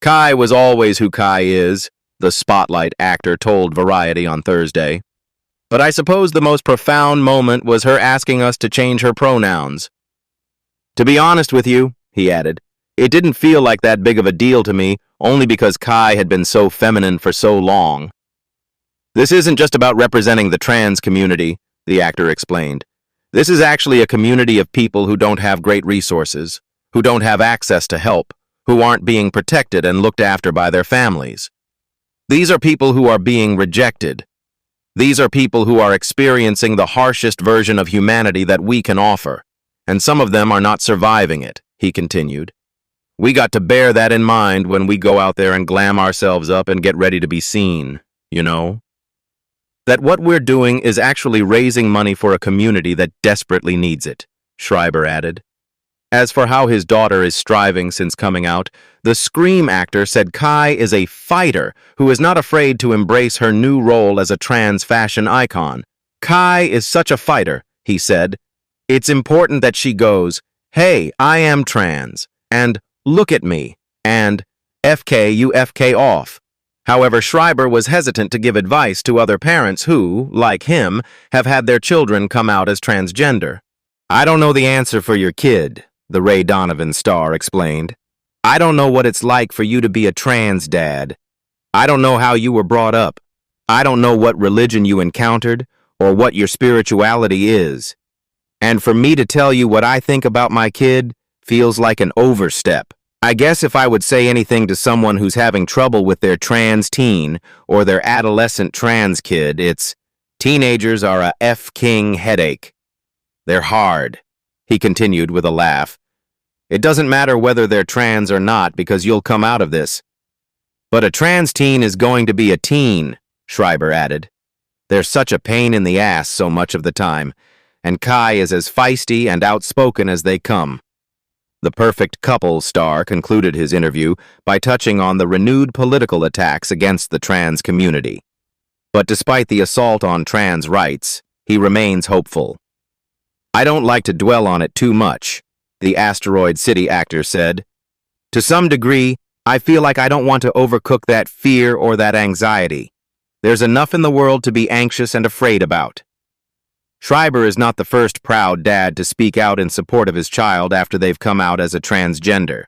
Kai was always who Kai is, the Spotlight actor told Variety on Thursday. But I suppose the most profound moment was her asking us to change her pronouns. To be honest with you, he added, it didn't feel like that big of a deal to me, only because Kai had been so feminine for so long. This isn't just about representing the trans community, the actor explained. This is actually a community of people who don't have great resources, who don't have access to help, who aren't being protected and looked after by their families. These are people who are being rejected. These are people who are experiencing the harshest version of humanity that we can offer, and some of them are not surviving it, he continued. We got to bear that in mind when we go out there and glam ourselves up and get ready to be seen, you know? That what we're doing is actually raising money for a community that desperately needs it, Schreiber added. As for how his daughter is striving since coming out, the Scream actor said Kai is a fighter who is not afraid to embrace her new role as a trans fashion icon. Kai is such a fighter, he said. It's important that she goes, hey, I am trans, and look at me, and FK, you FK off. However, Schreiber was hesitant to give advice to other parents who, like him, have had their children come out as transgender. I don't know the answer for your kid, the Ray Donovan star explained. I don't know what it's like for you to be a trans dad. I don't know how you were brought up. I don't know what religion you encountered or what your spirituality is. And for me to tell you what I think about my kid feels like an overstep. I guess if I would say anything to someone who's having trouble with their trans teen or their adolescent trans kid, it's teenagers are a F-king headache. They're hard, he continued with a laugh. It doesn't matter whether they're trans or not because you'll come out of this. But a trans teen is going to be a teen, Schreiber added. They're such a pain in the ass so much of the time, and Kai is as feisty and outspoken as they come. The Perfect Couple star concluded his interview by touching on the renewed political attacks against the trans community. But despite the assault on trans rights, he remains hopeful. I don't like to dwell on it too much, the Asteroid City actor said. To some degree, I feel like I don't want to overcook that fear or that anxiety. There's enough in the world to be anxious and afraid about. Schreiber is not the first proud dad to speak out in support of his child after they've come out as a transgender.